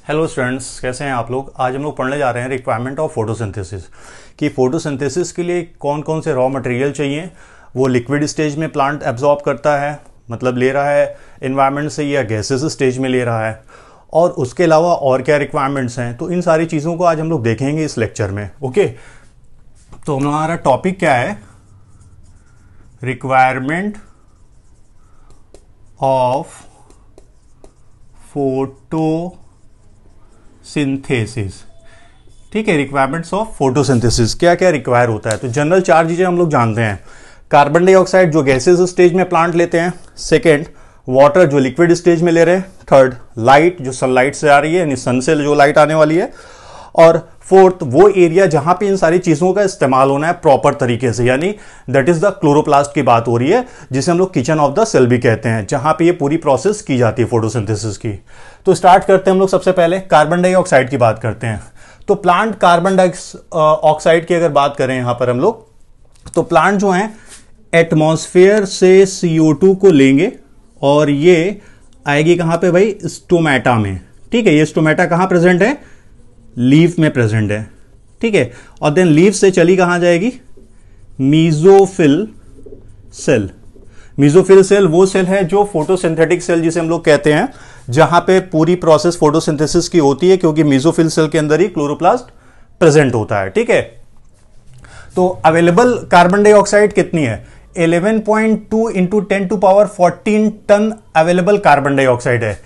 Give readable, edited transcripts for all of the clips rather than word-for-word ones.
Hello students, कैसे हैं आप लोग। आज हम लोग पढ़ने जा रहे हैं रिक्वायरमेंट ऑफ फोटोसिंथेसिस कि फोटोसिंथेसिस के लिए कौन कौन से रॉ मटेरियल चाहिए। वो लिक्विड स्टेज में प्लांट एब्जॉर्ब करता है, मतलब ले रहा है एनवायरनमेंट से, या गैसेस स्टेज में ले रहा है, और उसके अलावा और क्या रिक्वायरमेंट्स हैं। तो इन सारी चीज़ों को आज हम लोग देखेंगे इस लेक्चर में। ओके, तो हमारा टॉपिक क्या है? Requirement of photosynthesis. ठीक है, रिक्वायरमेंट्स ऑफ फोटोसिंथेसिस, क्या क्या रिक्वायर होता है। तो जनरल चार चीजें हम लोग जानते हैं। कार्बन डाइऑक्साइड जो गैसेस स्टेज में प्लांट लेते हैं, सेकेंड वाटर जो लिक्विड स्टेज में ले रहे हैं, थर्ड लाइट जो सनलाइट से आ रही है, यानी सन से जो लाइट आने वाली है, और फोर्थ वो एरिया जहां पे इन सारी चीजों का इस्तेमाल होना है प्रॉपर तरीके से, यानी दैट इज द क्लोरोप्लास्ट की बात हो रही है, जिसे हम लोग किचन ऑफ द सेल भी कहते हैं, जहां पे ये पूरी प्रोसेस की जाती है फोटोसिंथेसिस की। तो स्टार्ट करते हैं हम लोग। सबसे पहले कार्बन डाइऑक्साइड की बात करते हैं। तो प्लांट कार्बन डाइऑक्साइड की अगर बात करें यहां पर हम लोग, तो प्लांट जो है एटमॉस्फेयर से CO2 को लेंगे और ये आएगी कहां पे भाई? स्टोमेटा में। ठीक है, ये स्टोमेटा कहां प्रेजेंट है? लीफ में प्रेजेंट है। ठीक है, और देन लीफ से चली कहां जाएगी? Mesophyll cell. मीजोफिल सेल वो सेल है जो फोटोसिंथेटिक सेल जिसे हम लोग कहते हैं, जहां पे पूरी प्रोसेस फोटोसिंथेसिस की होती है, क्योंकि मीजोफिल सेल के अंदर ही क्लोरोप्लास्ट प्रेजेंट होता है। ठीक है, तो अवेलेबल कार्बन डाइऑक्साइड कितनी है? 11.2 into 10⁻14 ton available carbon dioxide है।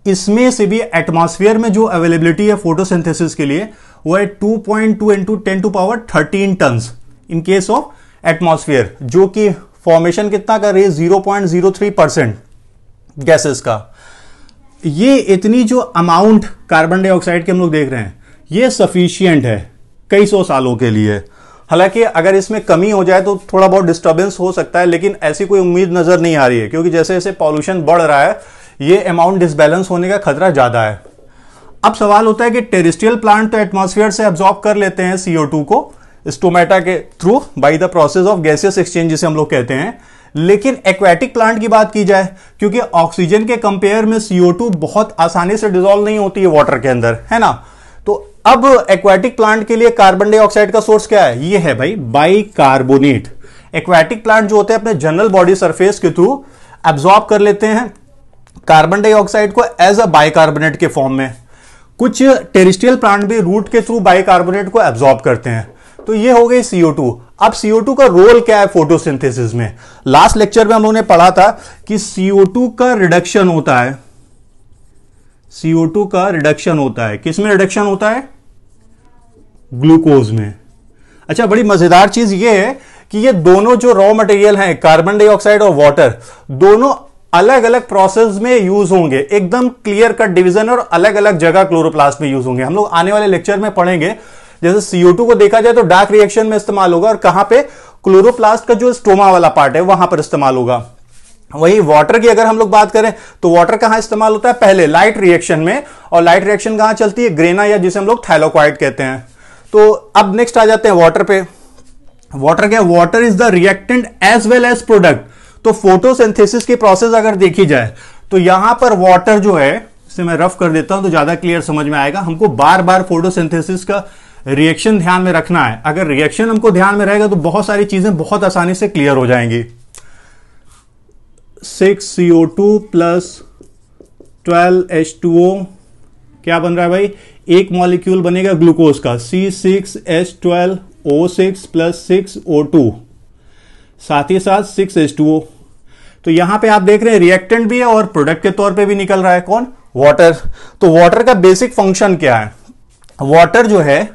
इसमें से भी एटमॉस्फेयर में जो अवेलेबिलिटी है फोटोसिंथेसिस के लिए वो है 2.2 into 10⁻13 ton in case of atmosphere, जो कि फॉर्मेशन कितना कर रही है? 0.03% गैसेस का। ये इतनी जो अमाउंट कार्बन डाइऑक्साइड के हम लोग देख रहे हैं, ये सफिशिएंट है कई सौ सालों के लिए। हालांकि अगर इसमें कमी हो जाए तो थोड़ा बहुत डिस्टर्बेंस हो सकता है, लेकिन ऐसी कोई उम्मीद नजर नहीं आ रही है, क्योंकि जैसे जैसे पॉल्यूशन बढ़ रहा है ये अमाउंट डिसबैलेंस होने का खतरा ज्यादा है। अब सवाल होता है कि टेरेस्ट्रियल प्लांट तो एटमॉस्फेयर से एब्जॉर्ब कर लेते हैं CO2 को स्टोमेटा के through by the process of gaseous exchange जिसे हम लोग कहते हैं, लेकिन एक्वेटिक प्लांट की बात की जाए, क्योंकि ऑक्सीजन के कंपेयर में CO2 बहुत आसानी से डिसॉल्व नहीं होती है वाटर के अंदर, है ना। तो अब एक्वेटिक प्लांट के लिए कार्बन डाइऑक्साइड का सोर्स क्या है? ये है भाई बाइकार्बोनेट। एक्वेटिक प्लांट जो होते हैं अपने जनरल बॉडी सरफेस के थ्रू एब्जॉर्ब कर लेते हैं कार्बन डाइऑक्साइड को एज अ बाइकार्बोनेट के फॉर्म में। कुछ टेरेस्ट्रियल प्लांट भी रूट के थ्रू बाइकार्बोनेट को एब्जॉर्ब करते हैं। तो ये हो गई CO2। अब CO2 का रोल क्या है फोटोसिंथेसिस में? लास्ट लेक्चर में हम लोगों ने पढ़ा था कि CO2 का रिडक्शन होता है। CO2 का रिडक्शन होता है, किस में रिडक्शन होता है? ग्लूकोज में। अच्छा, बड़ी मजेदार चीज ये है कि ये दोनों जो रॉ मटेरियल हैं, कार्बन डाइऑक्साइड और वाटर, दोनों अलग अलग प्रोसेस में यूज होंगे। एकदम क्लियर कट डिवीजन, और अलग अलग जगह क्लोरोप्लास्ट में यूज होंगे। हम लोग आने वाले लेक्चर में पढ़ेंगे। जैसे CO2 को देखा जाए तो डार्क रिएक्शन में इस्तेमाल होगा, और कहां पे? क्लोरोप्लास्ट का जो स्टोमा वाला पार्ट है वहां पर इस्तेमाल होगा। वही वाटर की अगर हम लोग बात करें तो वाटर कहां इस्तेमाल होता है? पहले लाइट रिएक्शन में, और लाइट रिएक्शन कहां चलती है? ग्रेना, या जिसे हम लोग थैलोक्वाइड कहते हैं। तो अब नेक्स्ट आ जाते हैं वाटर पे। वाटर क्या? Water is the reactant as well as product. तो फोटोसिंथेसिस की प्रोसेस अगर देखी जाए तो यहां पर वाटर जो है, इसे मैं रफ कर देता हूं तो ज्यादा क्लियर समझ में आएगा। हमको बार बार फोटोसिंथेसिस का रिएक्शन ध्यान में रखना है। अगर रिएक्शन हमको ध्यान में रहेगा तो बहुत सारी चीजें बहुत आसानी से क्लियर हो जाएंगी। 6CO2 प्लस 12H2O क्या बन रहा है भाई? एक मॉलिक्यूल बनेगा ग्लूकोज का, C6H12O6 प्लस 6O2, साथ ही साथ 6H2O। तो यहां पे आप देख रहे हैं रिएक्टेंट भी है और प्रोडक्ट के तौर पे भी निकल रहा है। कौन? वाटर। तो वाटर का बेसिक फंक्शन क्या है? वाटर जो है,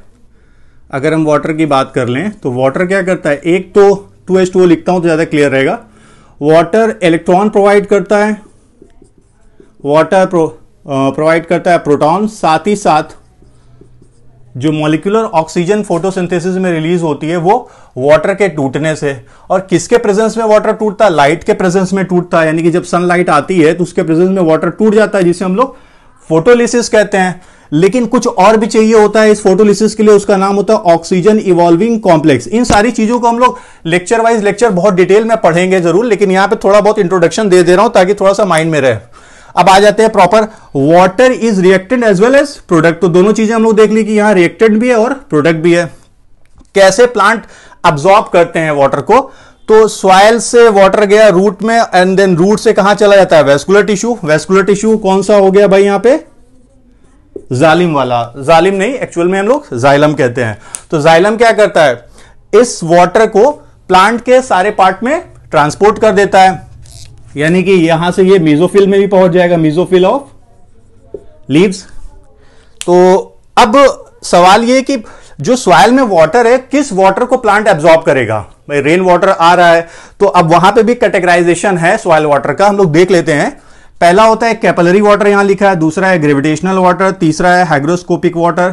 अगर हम वाटर की बात कर लें तो वाटर क्या करता है? एक तो 2H2O लिखता हूं तो ज्यादा क्लियर रहेगा। वाटर इलेक्ट्रॉन प्रोवाइड करता है, वाटर प्रोवाइड करता है प्रोटॉन, साथ ही साथ जो मॉलिक्यूलर ऑक्सीजन फोटोसिंथेसिस में रिलीज होती है वो वाटर के टूटने से। और किसके प्रेजेंस में वाटर टूटता है? लाइट के प्रेजेंस में टूटता है, यानी कि जब सनलाइट आती है तो उसके प्रेजेंस में वाटर टूट जाता है, जिसे हम लोग फोटोलिसिस कहते हैं। लेकिन कुछ और भी चाहिए होता है इस फोटोलिसिस के लिए, उसका नाम होता है ऑक्सीजन इवॉल्विंग कॉम्प्लेक्स। इन सारी चीजों को हम लोग लेक्चर वाइज लेक्चर बहुत डिटेल में पढ़ेंगे जरूर, लेकिन यहां पे थोड़ा बहुत इंट्रोडक्शन दे रहा हूं ताकि थोड़ा सा माइंड में रहे। अब आ जाते हैं proper, water is reactant as well as product. तो दोनों चीजें हम लोग देख ली कि यहां रिएक्टेंट भी है और प्रोडक्ट भी है। कैसे प्लांट अब्सॉर्ब करते हैं वाटर को, तो सॉइल से वाटर गया रूट में एंड देन रूट से कहां चला जाता है, वेस्कुलर टिश्यू। वेस्कुलर टिश्यू कौन सा हो गया भाई यहां पे, जालिम वाला, जालिम नहीं एक्चुअल में हम लोग जाइलम कहते हैं। तो जाइलम क्या करता है, इस वाटर को प्लांट के सारे पार्ट में ट्रांसपोर्ट कर देता है, यानी कि यहां से ये मेसोफिल में भी पहुंच जाएगा, मेसोफिल ऑफ लीव्स। तो अब सवाल ये कि जो सॉइल में वाटर है, किस वाटर को प्लांट एब्जॉर्ब करेगा। भाई रेन वाटर आ रहा है तो अब वहां पे भी कैटेगराइजेशन है सॉइल वाटर का, हम लोग देख लेते हैं। पहला होता है कैपिलरी वाटर, यहां लिखा है, दूसरा है ग्रेविटेशनल वाटर, तीसरा है हाइग्रोस्कोपिक वाटर,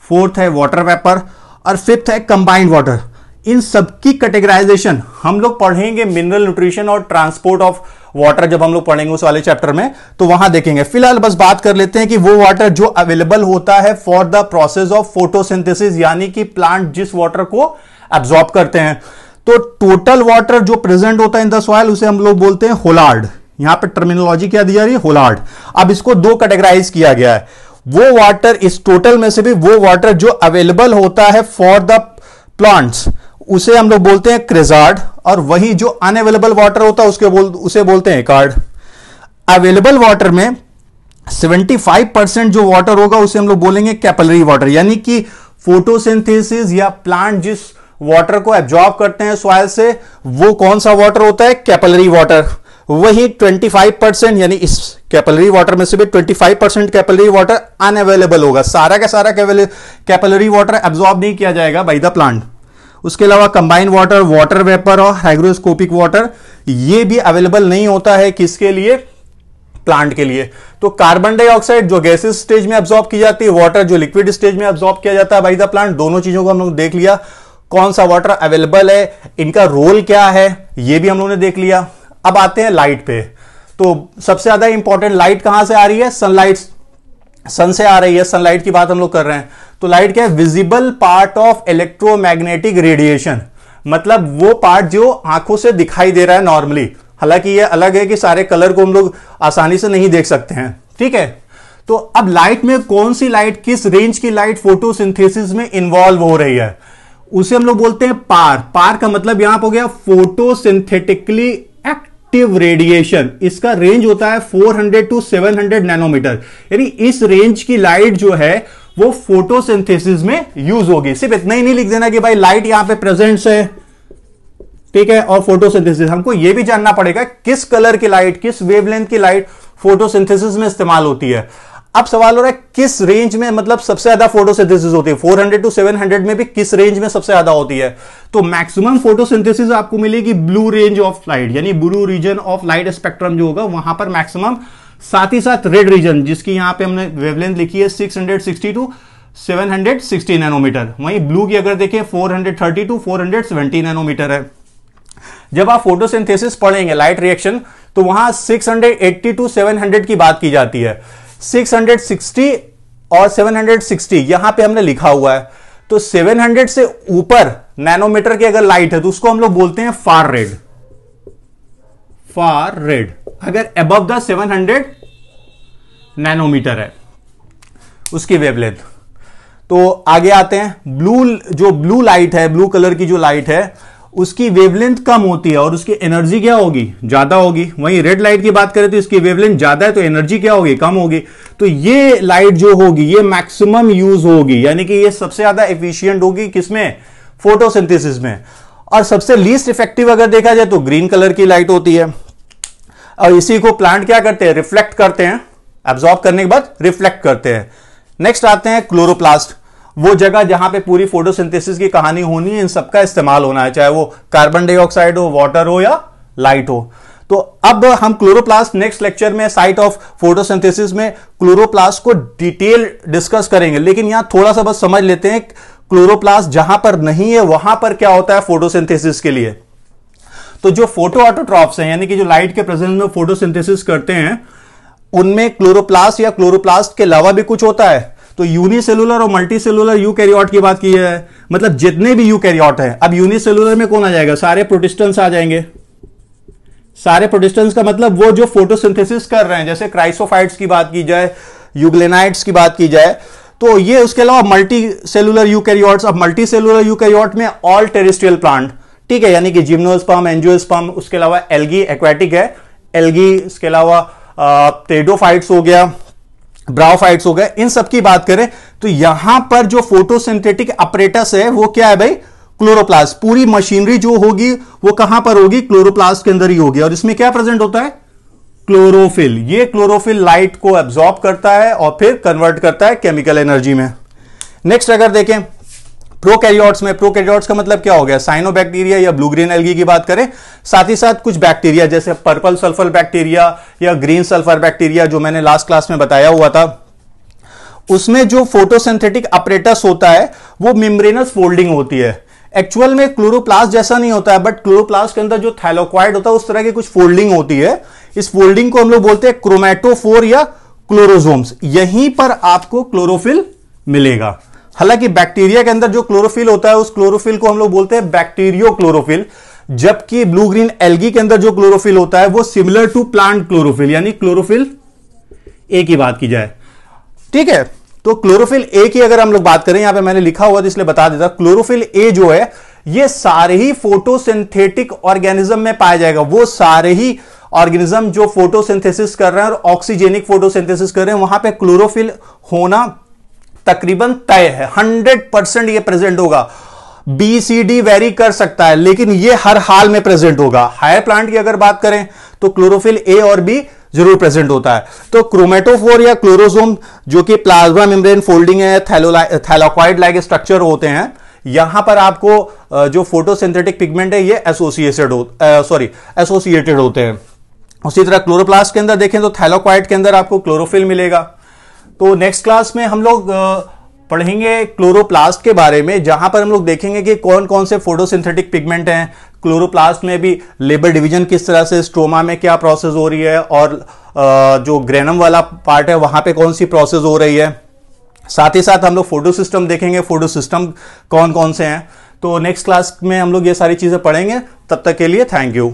फोर्थ है वाटर वेपर और फिफ्थ है कंबाइंड वाटर। इन सबकी कैटेगराइजेशन हम लोग पढ़ेंगे मिनरल न्यूट्रिशन और ट्रांसपोर्ट ऑफ वाटर जब हम लोग पढ़ेंगे उस वाले चैप्टर में, तो वहां देखेंगे। फिलहाल बस बात कर लेते हैं कि वो वाटर जो अवेलेबल होता है for the process of photosynthesis, यानी कि प्लांट जिस वाटर को एब्जॉर्ब करते हैं। तो टोटल वाटर जो प्रेजेंट होता है इन द सॉइल उसे हम लोग बोलते हैं होलार्ड। यहां पे टर्मिनोलॉजी क्या दी जा रही है, होलार्ड। अब इसको दो कैटेगराइज किया गया है, वो वाटर, इस टोटल में से भी वो वाटर जो अवेलेबल होता है फॉर द प्लांट्स उसे हम लोग बोलते हैं क्रिजार्ड, और वही जो अनअवेलेबल वाटर होता है उसे बोलते हैं कार्ड। अवेलेबल वाटर में 75% जो वाटर होगा उसे हम लोग बोलेंगे कैपिलरी वाटर, यानी कि फोटोसिंथेसिस या प्लांट जिस वाटर को एब्जॉर्ब करते हैं सॉइल से वो कौन सा वाटर होता है, कैपिलरी वाटर। वही 25% यानी इस कैपिलरी वाटर में से भी 25% कैपिलरी वाटर अनअवेलेबल होगा, सारा का सारा कैपिलरी वाटर एब्जॉर्ब नहीं किया जाएगा बाय द प्लांट। उसके अलावा कंबाइंड वाटर, वाटर वेपर और हाइग्रोस्कोपिक वाटर ये भी अवेलेबल नहीं होता है, किसके लिए, प्लांट के लिए। तो कार्बन डाइऑक्साइड जो गैसेस स्टेज में एब्जॉर्ब की जाती है, वाटर जो लिक्विड स्टेज में एब्जॉर्ब किया जाता है बाय द प्लांट, दोनों चीजों को हम लोग देख लिया। कौन सा वाटर अवेलेबल है, इनका रोल क्या है, ये भी हम लोगों ने देख लिया। अब आते हैं लाइट पे। तो सबसे ज्यादा इंपॉर्टेंट लाइट कहां से आ रही है, सनलाइट, सन से आ रही है, सनलाइट की बात हम लोग कर रहे हैं। तो लाइट क्या है, visible part of electromagnetic radiation, मतलब वो पार्ट जो आंखों से दिखाई दे रहा है नॉर्मली, हालांकि ये अलग है कि सारे कलर को हम लोग आसानी से नहीं देख सकते हैं, ठीक है। तो अब लाइट में कौन सी लाइट, किस रेंज की लाइट फोटोसिंथेसिस में इन्वॉल्व हो रही है, उसे हम लोग बोलते हैं पार। पार का मतलब यहां पर हो गया फोटोसिंथेटिकली एक्टिव रेडिएशन। इसका रेंज होता है 400 टू 700 नैनोमीटर, यानी इस रेंज की लाइट जो है वो फोटोसिंथेसिस में यूज होगी। सिर्फ इतना ही नहीं लिख देना कि भाई लाइट यहां पे प्रेजेंट है, ठीक है, और फोटोसिंथेसिस, हमको यह भी जानना पड़ेगा किस कलर की लाइट, किस वेवलेंथ की लाइट फोटोसिंथेसिस में इस्तेमाल होती है। अब सवाल हो रहा है किस रेंज में, मतलब सबसे ज्यादा फोटोसिंथेसिस होती है, 400 टू 700 में भी किस रेंज में सबसे ज्यादा होती है। तो मैक्सिमम फोटोसिंथेसिस आपको मिलेगी ब्लू रेंज ऑफ लाइट, यानी blue region of light spectrum जो होगा वहां पर मैक्सिमम। साथ ही साथ रेड रीजन, जिसकी यहां पे हमने वेवलेंथ लिखी है 660 टू 760 नैनोमीटर, वहीं ब्लू की अगर देखें 430 टू 470 नैनोमीटर है। जब आप फोटोसिंथेसिस पढ़ेंगे लाइट रिएक्शन, तो वहां 680 टू 700 की बात की जाती है। 660 और 760 यहां पे हमने लिखा हुआ है। तो 700 से ऊपर नैनोमीटर की अगर लाइट है तो उसको हम लोग बोलते हैं फार रेड, फार रेड। अगर अबव द 700 नैनोमीटर है उसकी वेवलेंथ। तो आगे आते हैं, ब्लू, जो ब्लू लाइट है, ब्लू कलर की जो लाइट है उसकी वेवलेंथ कम होती है और उसकी एनर्जी क्या होगी, ज्यादा होगी। वहीं रेड लाइट की बात करें तो इसकी वेवलेंथ ज्यादा है तो एनर्जी क्या होगी, कम होगी। तो ये लाइट जो होगी ये मैक्सिमम यूज होगी, यानी कि ये सबसे ज्यादा एफिशिएंट होगी किसमें, फोटोसिंथेसिस में। और सबसे लीस्ट इफेक्टिव अगर देखा जाए तो ग्रीन कलर की लाइट होती है, और इसी को प्लांट क्या करते हैं, रिफ्लेक्ट करते हैं, एब्जॉर्ब करने के बाद रिफ्लेक्ट करते हैं। नेक्स्ट आते हैं क्लोरोप्लास्ट, वो जगह जहां पे पूरी फोटोसिंथेसिस की कहानी होनी है, इन सबका इस्तेमाल होना है, चाहे वो कार्बन डाइऑक्साइड हो, वाटर हो या लाइट हो। तो अब हम क्लोरोप्लास्ट नेक्स्ट लेक्चर में साइट ऑफ फोटोसिंथेसिस में क्लोरोप्लास्ट को डिटेल डिस्कस करेंगे, लेकिन यहां थोड़ा सा बस समझ लेते हैं क्लोरोप्लास्ट जहां पर नहीं है वहां पर क्या होता है फोटोसिंथेसिस के लिए। तो जो फोटो ऑटोट्रॉप्स हैं, यानी कि जो लाइट के प्रेजेंस में फोटोसिंथेसिस करते हैं, उनमें क्लोरोप्लास्ट या क्लोरोप्लास्ट के अलावा भी कुछ होता है। तो यूनिसेलुलर और मल्टीसेलुलर यूकैरियोट की बात की है, मतलब जितने भी यूकैरियोट हैं। अब यूनिसेलुलर में कौन आ जाएगा, सारे प्रोटिस्टेंस आ जाएंगे, सारे प्रोटिस्टेंस का मतलब वो जो फोटोसिंथेसिस कर रहे हैं, जैसे क्राइसोफाइट्स की बात की जाए, यूग्लेनाइट्स की बात की जाए, तो ये उसके अलावा मल्टी सेलुलर यूकैरियोट्स। अब मल्टी सेलुलर यूकैरियोट में ऑल टेरेस्ट्रियल प्लांट, ठीक है, यानी कि जिम्नोस्पर्म, एंजियोस्पर्म, उसके अलावा एल्गी, एक्वाटिक है एल्गी, इसके अलावा टेडोफाइट्स हो गया, ब्राओफाइट्स हो गए, इन सब की बात करें तो यहां पर जो फोटोसिंथेटिक अपरेटस है वो क्या है भाई, क्लोरोप्लास्ट। पूरी मशीनरी जो होगी वो कहां पर होगी, क्लोरोप्लास्ट के अंदर ही होगी। और इसमें क्या प्रेजेंट होता है, क्लोरोफिल। ये क्लोरोफिल लाइट को एब्जॉर्ब करता है और फिर कन्वर्ट करता है केमिकल एनर्जी में। नेक्स्ट अगर देखें प्रोकैरियोट्स में, प्रोकैरियोट्स का मतलब क्या हो गया, साइनोबैक्टीरिया या ब्लू ग्रीन एल्गी की बात करें, साथ ही साथ कुछ बैक्टीरिया जैसे पर्पल सल्फर बैक्टीरिया या ग्रीन सल्फर बैक्टीरिया जो मैंने लास्ट क्लास में बताया हुआ था, उसमें जो फोटोसिंथेटिक अपरेटस होता है वो मेम्ब्रेनस फोल्डिंग होती है। एक्चुअल में क्लोरोप्लास्ट जैसा नहीं होता है, बट क्लोरोप्लास्ट के अंदर जो थैलोक्वाइड होता है उस तरह की कुछ फोल्डिंग होती है। इस फोल्डिंग को हम लोग बोलते हैं क्रोमैटोफोर या क्लोरोसोम्स। यहीं पर आपको क्लोरोफिल मिलेगा। हालांकि बैक्टीरिया के अंदर जो क्लोरोफिल होता है उस क्लोरोफिल को हम लोग बोलते हैं बैक्टीरियो क्लोरोफिल, जबकि ब्लू ग्रीन एल्गी के अंदर जो क्लोरोफिल होता है वो सिमिलर टू प्लांट क्लोरोफिल, यानी क्लोरोफिल ए की बात की जाए, ठीक है। तो क्लोरोफिल ए की अगर हम लोग बात करें, यहां पे मैंने लिखा हुआ तो इसलिए बता देता, क्लोरोफिल ए जो है ये सारे ही फोटोसिंथेटिक ऑर्गेनिज्म में पाया जाएगा। वो सारे ही ऑर्गेनिज्म जो फोटोसिंथेसिस कर रहे हैं और ऑक्सीजेनिक फोटोसिंथेसिस कर रहे हैं, वहां पे क्लोरोफिल होना तकरीबन तय है, 100% ये प्रेजेंट होगा। बी सी डी वेरी कर सकता है लेकिन ये हर हाल में प्रेजेंट होगा। हायर प्लांट की अगर बात करें तो क्लोरोफिल ए और बी जरूर प्रेजेंट होता है। तो क्रोमेटोफोर या क्लोरोसोम जो कि प्लाज्मा मेम्ब्रेन फोल्डिंग है, थैलोक्वाइड लाइक स्ट्रक्चर होते हैं, यहां पर आपको जो फोटोसिंथेटिक पिगमेंट है ये एसोसिएटेड होते हैं। उसी तरह क्लोरोप्लास्ट के अंदर देखें तो थैलोक्वाइड के अंदर आपको क्लोरोफिल मिलेगा। तो नेक्स्ट क्लास में हम लोग पढ़ेंगे क्लोरोप्लास्ट के बारे में, जहां पर हम लोग देखेंगे कि कौन कौन से फोटोसिंथेटिक पिगमेंट हैं। क्लोरोप्लास्ट में भी लेबर डिवीजन किस तरह से, स्ट्रोमा में क्या प्रोसेस हो रही है, और जो ग्रेनम वाला पार्ट है वहां पे कौन सी प्रोसेस हो रही है। साथ ही साथ हम लोग फोटो सिस्टम देखेंगे, फोटो सिस्टम कौन कौन से हैं। तो नेक्स्ट क्लास में हम लोग ये सारी चीजें पढ़ेंगे। तब तक के लिए थैंक यू।